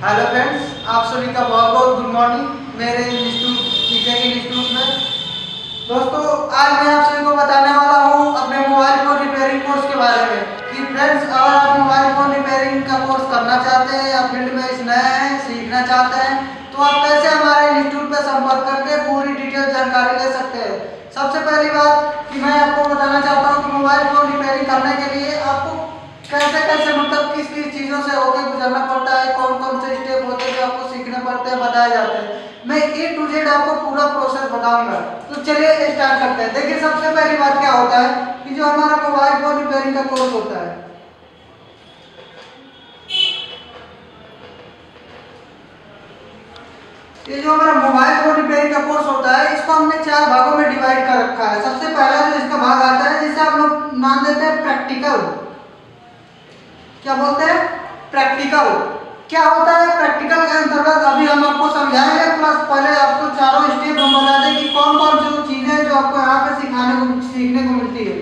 Hello friends, आप सभी का बहुत बहुत गुड मॉर्निंग मेरे इंस्टीट्यूट में। दोस्तों, आज मैं आप सभी को बताने वाला हूँ अपने मोबाइल फोन रिपेयरिंग कोर्स के बारे में कि फ्रेंड्स, अगर आप मोबाइल फोन रिपेयरिंग का कोर्स करना चाहते हैं या फील्ड में इस नए हैं, सीखना चाहते हैं, तो आप कैसे हमारे इंस्टीट्यूट पर संपर्क करके पूरी डिटेल जानकारी ले सकते हैं। सबसे पहली बात कि मैं आपको बताना चाहता हूँ कि मोबाइल फोन रिपेयरिंग करने के लिए आपको कैसे कैसे मतलब किस किस चीज़ों से होकर गुजरना पड़ता है, कौन कौन से स्टेप होते हैं जो आपको सीखने पड़ते हैं, बताए जाते हैं। मैं A to Z आपको पूरा प्रोसेस बताऊंगा। तो चलिए स्टार्ट करते हैं। देखिए, सबसे पहली बात क्या होता है कि जो हमारा मोबाइल फोन रिपेयरिंग का कोर्स होता है, ये जो हमारा मोबाइल फोन रिपेयरिंग का कोर्स होता है, इसको हमने 4 भागों में डिवाइड कर रखा है। सबसे पहला जो इसका भाग आता है, जिसे हम लोग नाम देते हैं प्रैक्टिकल। क्या बोलते हैं? प्रैक्टिकल। क्या होता है प्रैक्टिकल के अंतर्गत अभी हम आपको समझाएंगे, प्लस पहले आपको चारों स्टेप हम बता दें कि कौन कौन सी चीजें जो आपको यहाँ पे सीखने को मिलती है।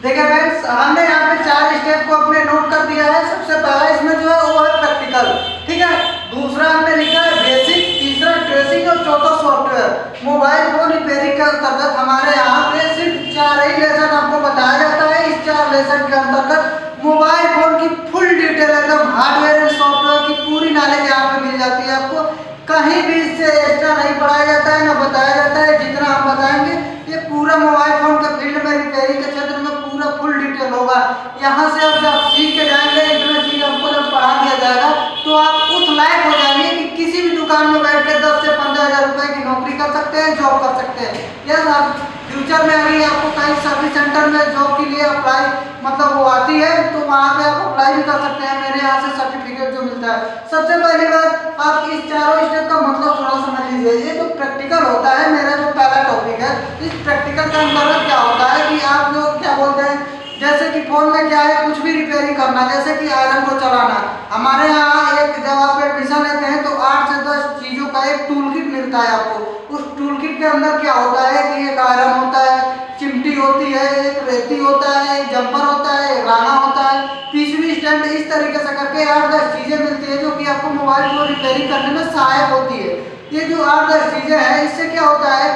देखिए फ्रेंड्स, हमने यहाँ पे 4 स्टेप को अपने नोट कर दिया है। सबसे पहला इसमें जो है वो है प्रैक्टिकल, ठीक है। दूसरा हमने लिखा है बेसिक, तीसरा ट्रेसिंग और चौथा सॉफ्टवेयर। मोबाइल फोन रिपेयरिंग के अंतर्गत हमारे यहाँ पे सिर्फ 4 ही लेसन आपको बताया जाता है। इस 4 लेसन के अंतर्गत मोबाइल फोन की फुल डिटेल, एकदम हार्डवेयर एंड सॉफ्टवेयर की पूरी नॉलेज यहाँ पे मिल जाती है आपको। कहीं भी इससे एक्स्ट्रा नहीं पढ़ाया जाता है, ना बताया जाता है। जितना हम बताएंगे ये पूरा मोबाइल फोन के फील्ड में, रिपेयरिंग के क्षेत्र में पूरा फुल डिटेल होगा। यहाँ से अब जब सीख के जाएंगे, इतना चीज आपको जब पढ़ा दिया जाएगा तो आप उस लायक हो जाएंगे कि किसी भी दुकान में बैठ के 10 से 15 हजार रुपए की नौकरी कर सकते हैं, जॉब कर सकते हैं। यस, आप फ्यूचर में अगर आपको कहीं सर्विस सेंटर में जॉब के लिए अप्लाई मतलब वो आती है, तो वहाँ पे आप अप्लाई भी कर सकते हैं। मेरे यहाँ से सर्टिफिकेट जो मिलता है। सबसे पहली बात, आप इस चारों स्टेप का मतलब थोड़ा समझ लीजिए। ये जो प्रैक्टिकल होता है, मेरा जो पहला टॉपिक है, इस प्रैक्टिकल का अंतर्गत क्या होता है कि आप लोग क्या बोलते हैं, जैसे कि फोन में क्या है, कुछ भी रिपेयरिंग करना, जैसे कि आयरन को चलाना। हमारे यहाँ एक जब आप एडमिशन लेते हैं तो 8 से 10 चीजों का एक टूल किट मिलता है आपको। उस टूल किट के अंदर क्या होता है कि एक आयरन होता है, चिमटी होती है, एक रेती होता है, एक जंपर होता है, एक राना होता है, पीसीबी स्टैंड। इस तरीके से करके 8-10 चीजें मिलती है जो कि आपको मोबाइल को रिपेयरिंग करने में सहायक होती है। ये जो 8-10 चीजें हैं, इससे क्या होता है,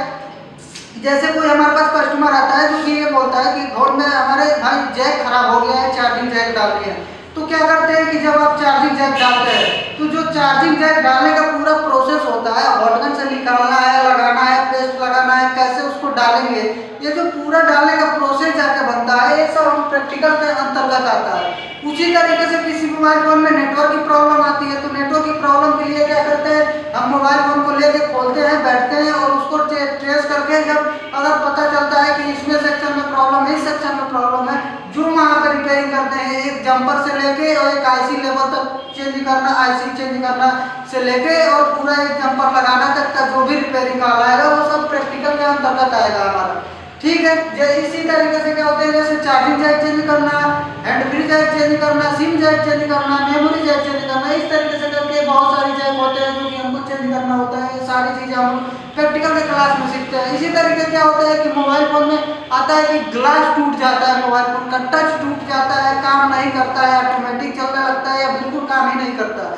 जैसे कोई हमारे पास कस्टमर आता है जो कि ये बोलता है कि फोन में हमारे भाई जैक खराब हो गया है, चार्जिंग जैक डालनी है। तो क्या करते हैं कि जब आप चार्जिंग जैक डालते हैं तो जो चार्जिंग जैक डालने का पूरा प्रोसेस होता है, हॉटगन से निकालना है, लगाना है, पेस्ट लगाना है, कैसे उसको डालेंगे, ये जो पूरा डालने का प्रोसेस जाके बनता है, ये सब हम प्रैक्टिकल के अंतर्गत आता है। उसी तरीके से किसी मोबाइल फोन में नेटवर्क की प्रॉब्लम आती है, तो नेटवर्क की प्रॉब्लम के लिए क्या करते हैं, हम मोबाइल फोन को लेके खोलते हैं, बैठते हैं और उसको ट्रेस करके जब अगर पता चलता है कि इसमें सेक्शन में प्रॉब्लम है, इस सेक्शन में प्रॉब्लम है, जो वहाँ पर रिपेयरिंग करते हैं, एक जंपर से लेके और एक आईसी लेवल तक चेंज करना, आईसी चेंज करना से लेके और पूरा एक जंपर लगाना तक का जो भी रिपेयरिंग का आएगा वो सब प्रैक्टिकल के अंतर्गत आएगा हमारा, ठीक है। इसी तरीके से क्या होता है, जैसे चार्जिंग जैक चेंज करना, हैंड फ्री जैक चेंज करना, सिम जैक चेंज करना, मेमोरी जैक चेंज करना, इस तरीके से करके बहुत सारी जैक होते हैं जो कि हमको चेंज करना होता है। ये सारी चीजें हम प्रैक्टिकल के क्लास में सीखते हैं। इसी तरीके क्या होता है कि मोबाइल फोन में आता है कि ग्लास टूट जाता है, मोबाइल फोन का टच टूट जाता है, काम नहीं करता है, ऑटोमेटिक चलने लगता है या बिल्कुल काम ही नहीं करता।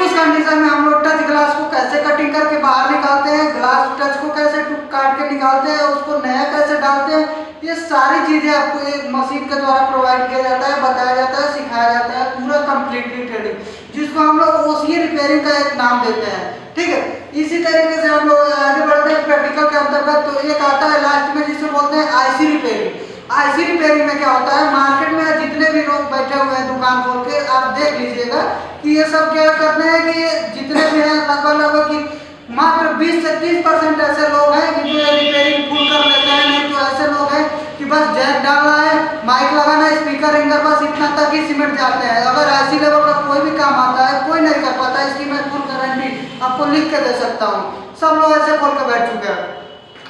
उस कंडीशन में हम लोग टच ग्लास को कैसे कटिंग करके बाहर निकालते हैं, ग्लास टच को कैसे काट के निकालते हैं, उसको नया कैसे डालते हैं, ये सारी चीजें आपको एक मशीन के द्वारा प्रोवाइड किया जाता है, बताया जाता है, सिखाया जाता है, पूरा कंप्लीटली ट्रेनिंग, जिसको हम लोग ओसीए रिपेयरिंग का एक नाम देते हैं, ठीक है। इसी तरीके से हम लोग आगे बढ़ते हैं प्रैक्टिकल के अंतर्गत। तो एक आता है लास्ट में जिसे बोलते हैं आईसी रिपेयरिंग। आईसी रिपेयरिंग में क्या होता है, मार्केट में जितने भी लोग बैठे हुए हैं दुकान खोल के, आप देख लीजिएगा कि ये सब क्या करते हैं कि ये जितने भी हैं लगभग कि मात्र 20 से 30% ऐसे लोग हैं कि जो रिपेयरिंग फुल कर लेते हैं। नहीं तो ऐसे लोग हैं कि बस जैक डालना है, माइक लगाना है, स्पीकर रिंगर, बस इतना तक ही सिमट जाते हैं। अगर आईसी लेवल का कोई भी काम आता है, कोई नहीं कर पाता, इसकी मैं फुल गारंटी आपको लिख के दे सकता हूँ। सब लोग ऐसे खोल के बैठ चुके हैं।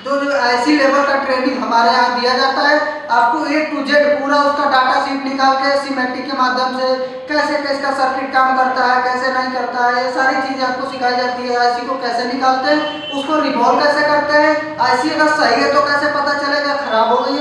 जो आईसी लेवल का ट्रेनिंग हमारे यहाँ दिया जाता है, आपको A to Z पूरा उसका डाटा शीट निकाल के सीमेंटिक के माध्यम से कैसे कैसे सर्किट काम करता है, कैसे नहीं करता है, ये सारी चीजें आपको सिखाई जाती है। आईसी को कैसे निकालते हैं, उसको रिवॉल्व कैसे करते हैं, आईसी अगर सही है तो कैसे पता चलेगा, खराब हो गई है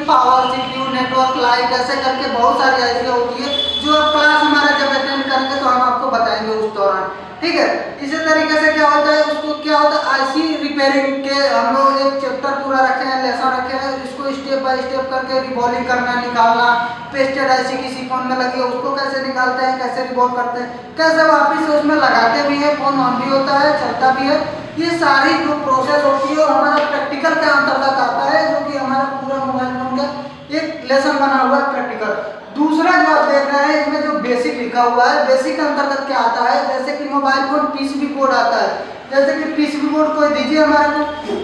पावर, CPU, नेटवर्क, लाइट, ऐसे करके बहुत सारी ऐसी होती है जो अब क्लास हमारा जब अटेंड करेंगे तो हम आपको बताएंगे उस दौरान। ठीक है, इसी तरीके से क्या होता है, उसको क्या होता है आईसी रिपेयरिंग के हम लोग एक चैप्टर पूरा रखे हैं, लेसन रखे हैं, इसको स्टेप बाय स्टेप करके रिबॉलिंग करना, निकालना, पेस्टेड आईसी किसी फोन में लगी है उसको कैसे निकालते हैं, कैसे रिबॉल करते हैं, कैसे वापस से उसमें लगाते भी हैं, फोन ऑन भी होता है, चलता भी है। ये सारी जो प्रोसेस होती है हमारा प्रैक्टिकल के अंतर्गत आता है, जो कि हमारा पूरा मोबाइल फोन का एक लेसन बना हुआ है प्रैक्टिकल। दूसरा जो आप देख रहे हैं इसमें जो बेसिक लिखा हुआ है, बेसिक के अंतर्गत क्या आता है, जैसे कि मोबाइल फोन पीसीबी बोर्ड आता है, जैसे कि पीसीबी बोर्ड कोई दीजिए हमारे को।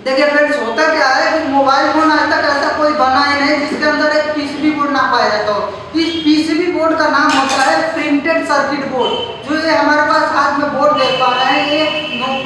देखिए फ्रेंड्स, होता क्या है कि मोबाइल फोन आज तक ऐसा कोई बना ही नहीं जिसके अंदर एक पीसीबी बोर्ड ना पाया जाता हो। इस पीसीबी बोर्ड का नाम होता है प्रिंटेड सर्किट बोर्ड। जो ये हमारे पास हाथ में बोर्ड देख पा रहे हैं, ये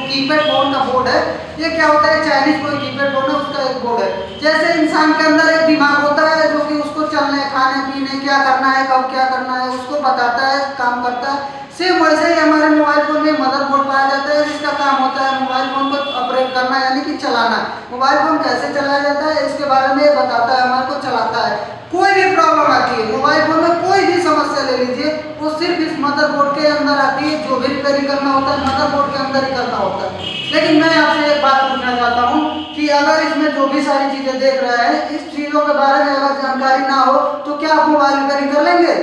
कीपैड बोर्ड का बोर्ड है। ये क्या होता है, चाइनीज कोई कीपैड बोर्ड है उसका एक बोर्ड है। जैसे इंसान के अंदर एक दिमाग होता है जो कि उसको चलने, खाने पीने, क्या करना है, कब क्या करना है उसको बताता है, काम करता है। सेम वैसे ही हमारे मोबाइल फोन में मदरबोर्ड पाया जाता है जिसका काम होता है मोबाइल फोन को ऑपरेट करना, यानी कि चलाना। मोबाइल फोन कैसे चलाया जाता है इसके बारे में बताता है, हमारे को चलाता है। कोई भी प्रॉब्लम आती है मोबाइल फोन में, कोई भी समस्या ले लीजिए, वो सिर्फ इस मदरबोर्ड के अंदर आती है। जो भी रिपेयरिंग करना होता है मदरबोर्ड के अंदर ही करना होता है। लेकिन मैं आपसे एक बात पूछना चाहता हूँ कि अगर इसमें जो भी सारी चीजें देख रहे हैं, इस चीजों के बारे में अगर जानकारी ना हो तो क्या आप मोबाइल रिपेयरिंग कर लेंगे?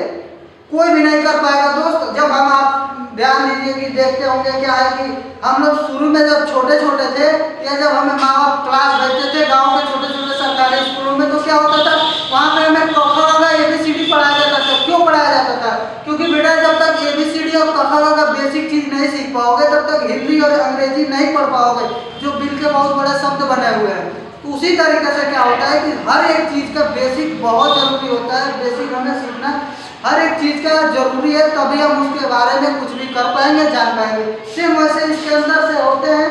कोई भी नहीं कर पाएगा दोस्त। जब हम आप ध्यान दीजिए कि देखते होंगे क्या है कि हम लोग शुरू में जब छोटे छोटे थे या जब हमें माँ बाप क्लास भेजते थे गांव के छोटे छोटे सरकारी स्कूलों में, तो क्या होता था वहाँ पे हमें क ख ग ABCD पढ़ाया जाता था। क्यों पढ़ाया जाता था? क्योंकि बेटा जब तक ABCD और क ख ग का बेसिक चीज नहीं सीख पाओगे तब तक हिंदी और अंग्रेजी नहीं पढ़ पाओगे, जो बिल के बहुत बड़े शब्द बने हुए हैं। तो उसी तरीके से क्या होता है कि हर एक चीज का बेसिक बहुत जरूरी होता है। बेसिक हमें सीखना हर एक चीज का जरूरी है, तभी हम उसके बारे में कुछ भी कर पाएंगे, जान पाएंगे। सेम वैसे इसके अंदर से होते हैं,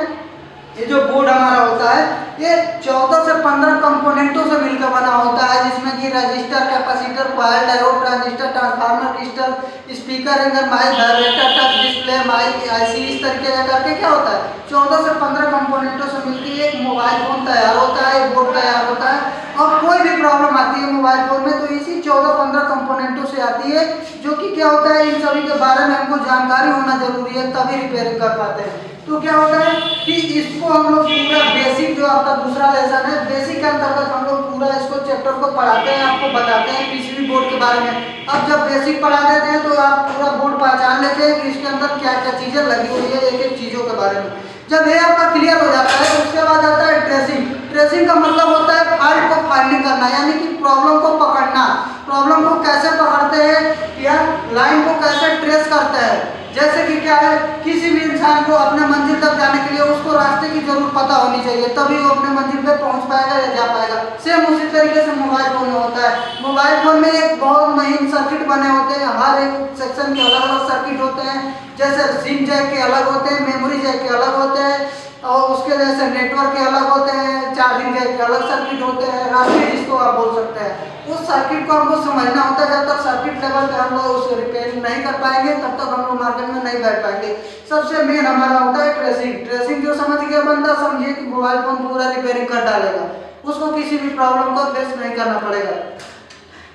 ये जो बोर्ड हमारा होता है ये 14 से 15 कंपोनेंटों से मिलकर बना होता है, जिसमें कि register, capacitor, coil, diode, transistor, transformer, crystal, speaker, ringer, mic, vibrator, touch display, mic, IC, इस तरीके से करके क्या होता है 14 से 15 कंपोनेंटों से मिलकर एक मोबाइल फोन तैयार होता है, एक बोर्ड तैयार होता है। और कोई भी प्रॉब्लम आती है मोबाइल फोन में तो इसी 14-15 कंपोनेंटों से आती है, जो कि क्या होता है इन सभी के बारे में हमको जानकारी होना जरूरी है, तभी रिपेयरिंग कर पाते हैं। तो क्या होता है कि इसको हम लोग पूरा बेसिक, जो आपका दूसरा लेसन है, बेसिक के अंतर्गत हम लोग पूरा इसको चैप्टर को पढ़ाते हैं, आपको बताते हैं पीसीबी बोर्ड के बारे में। अब जब बेसिक पढ़ा देते हैं तो आप पूरा बोर्ड पहचान लेते हैं कि इसके अंदर क्या क्या चीजें लगी हुई है, एक एक चीजों के बारे में। जब ये आपका क्लियर हो जाता है तो उसके बाद आता है ट्रेसिंग। ट्रेसिंग का मतलब होता है फाल्ट को फाइंडिंग करना, यानी कि प्रॉब्लम को पकड़ना। प्रॉब्लम को कैसे पकड़ते हैं या लाइन को कैसे ट्रेस करते हैं। जैसे कि क्या है, किसी भी इंसान को अपने मंजिल तक जाने के लिए उसको रास्ते की जरूर पता होनी चाहिए, तभी वो अपने मंजिल पे पहुंच पाएगा या जा पाएगा। सेम उसी तरीके से मोबाइल फोन में होता है। मोबाइल फोन में एक बहुत महीन सर्किट बने होते हैं, हर एक सेक्शन के अलग अलग सर्किट होते हैं। जैसे सिम जैक के अलग होते हैं, मेमोरी जैक के अलग होते हैं, और उसके जैसे नेटवर्क के अलग होते हैं, चार्जिंग जैक के अलग सर्किट होते हैं, रास्ते जिसको आप बोल सकते हैं। उस सर्किट को हमको समझना होता है। जब तक सर्किट लेवल पे हम लोग उस रिपेयरिंग नहीं कर पाएंगे तब तक हम लोग मार्केट में नहीं बैठ पाएंगे। सबसे मेन हमारा होता है ट्रेसिंग। ट्रेसिंग जो समझ गया बंदा, समझिए कि मोबाइल फोन पूरा रिपेयरिंग कर डालेगा, उसको किसी भी प्रॉब्लम को फेस नहीं करना पड़ेगा।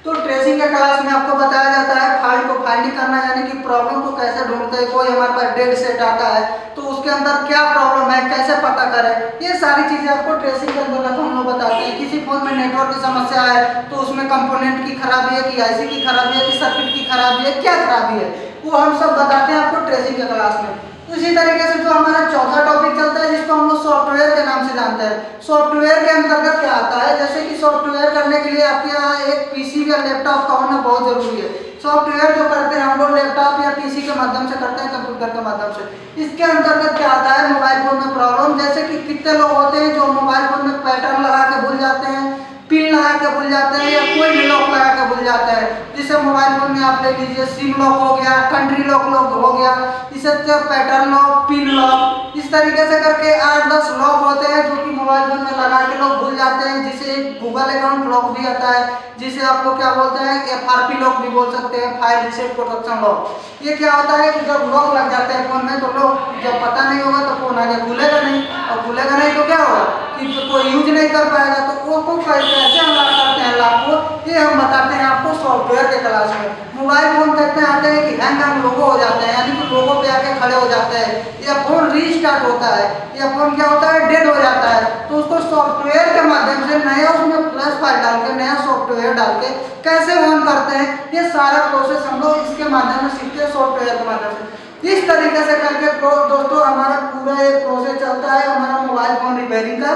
तो ट्रेसिंग के क्लास में आपको बताया जाता है फाल्ट को फाइंडिंग करना, यानी कि प्रॉब्लम को कैसे ढूंढते हैं। कोई हमारे पास डेड सेट आता है तो उसके अंदर क्या प्रॉब्लम है, कैसे पता करें, ये सारी चीजें आपको ट्रेसिंग के अंदर हम लोग बताते हैं। किसी फोन में नेटवर्क की समस्या है तो उसमें कंपोनेंट की खराबी है कि आईसी की खराबी है कि सर्किट की खराबी है, क्या खराबी है, वो हम सब बताते हैं आपको ट्रेसिंग के क्लास में। इसी तरीके से जो हमारा चौथा टॉपिक चलता है जिसको हम लोग सॉफ्टवेयर के नाम से जानते हैं। सॉफ्टवेयर के अंतर्गत क्या आता है, जैसे कि सॉफ्टवेयर करने के लिए आपके यहाँ एक पीसी या लैपटॉप का होना बहुत जरूरी है। सॉफ्टवेयर जो करते हैं हम लोग लैपटॉप या पीसी के माध्यम से करते हैं, कंप्यूटर के माध्यम से। इसके अंतर्गत क्या आता है मोबाइल फोन में प्रॉब्लम, जैसे कि कितने लोग होते हैं जो मोबाइल फोन में पैटर्न लगा के भूल जाते हैं, पिन लगा के भूल जाते हैं, या कोई भी लॉक लगा के भूल जाते हैं। जैसे मोबाइल फोन में आप ले लीजिए सिम लॉक हो गया, कंट्री लॉक हो गया, इसे पैटर्न लॉक, पिन लॉक, इस तरीके से करके 8-10 लॉक होते हैं जो कि मोबाइल फोन में लगा के लोग भूल जाते हैं। जिसे गूगल अकाउंट लॉक भी आता है, जिसे आपको क्या बोलते हैं FRP लॉक भी बोल सकते हैं, फाइल रीसेट प्रोटेक्शन लॉक। ये क्या होता है कि जब लॉक लग जाते हैं फोन में तो लोग जब पता नहीं होगा तो फोन आगे खुलेगा नहीं, और खुलेगा नहीं तो क्या होगा कि कोई यूज नहीं कर पाएगा। तो वो कैसे हम करते चैनल आपको, ये हम बताते हैं आपको सॉफ्टवेयर के क्लास में। मोबाइल फोन कहते हैं आते हैं कि हैंग हम लोगो हो जाते हैं, यानी कि लोगो पे आके खड़े हो जाते हैं, या फोन रीस्टार्ट होता है, या फोन क्या होता है डेड हो जाता है, तो उसको सॉफ्टवेयर के माध्यम से नया उसमें फ्लैश फाइल डाल के नया सॉफ्टवेयर डाल के कैसे ऑन करते हैं, ये सारा प्रोसेस हम लोग इसके माध्यम से सीखते हैं, सॉफ्टवेयर के माध्यम से। इस तरीके से करके दोस्तों हमारा पूरा एक प्रोसेस चलता है हमारा मोबाइल फोन रिपेयरिंग का।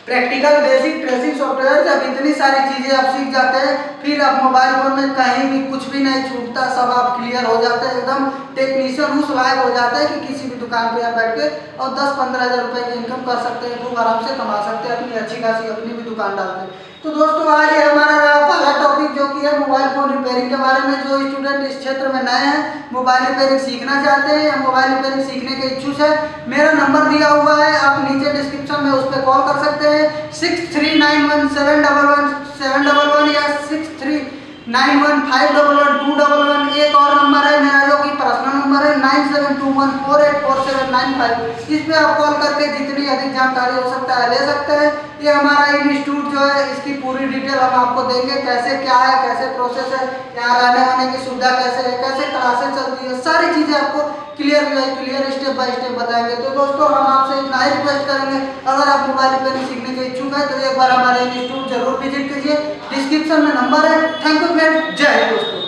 प्रैक्टिकल बेसिक ट्रेसिंग सॉफ्टवेयर, जब इतनी सारी चीज़ें आप सीख जाते हैं, फिर आप मोबाइल फोन में कहीं भी कुछ भी नहीं छूटता, सब आप क्लियर हो जाते हैं, एकदम टेक्नीशियन उस लायक हो जाते हैं कि किसी भी दुकान पे आप बैठ के और 10-15 हज़ार रुपये की इनकम कर सकते हैं, खूब आराम से कमा सकते हैं, अपनी अच्छी खासी अपनी भी दुकान डालते हैं। तो दोस्तों आज ये हमारा पहला टॉपिक जो कि है मोबाइल फोन रिपेयरिंग के बारे में। जो स्टूडेंट इस क्षेत्र में नए हैं, मोबाइल रिपेयरिंग सीखना चाहते हैं या मोबाइल रिपेयरिंग सीखने के इच्छुक है, मेरा नंबर दिया हुआ है, आप नीचे डिस्क्रिप्शन में उस पर कॉल कर सकते हैं 6391711711 या 6391511211। एक और नंबर है मेरा जो कि पर्सनल नंबर है 9721484795। इस पे आप कॉल करके जितनी अधिक जानकारी हो सकता है ले सकते हैं। ये हमारा इंस्टीट्यूट जो है इसकी पूरी डिटेल हम आपको देंगे, कैसे क्या है, कैसे प्रोसेस है, यहाँ रहने वाने की सुविधा कैसे है, कैसे क्लासेस चलती है, सारी चीज़ें आपको क्लियर स्टेप बाय स्टेप बताएंगे। तो दोस्तों हम आपसे इतना ही रिक्वेस्ट करेंगे, अगर आप मोबाइल रिपेयरिंग सीखने के इच्छुक है तो एक बार हमारे इंस्टीट्यूट जरूर विजिट कीजिए, डिस्क्रिप्शन में नंबर है। थैंक यू फ्रेंड्स, जय हिंद दोस्तों।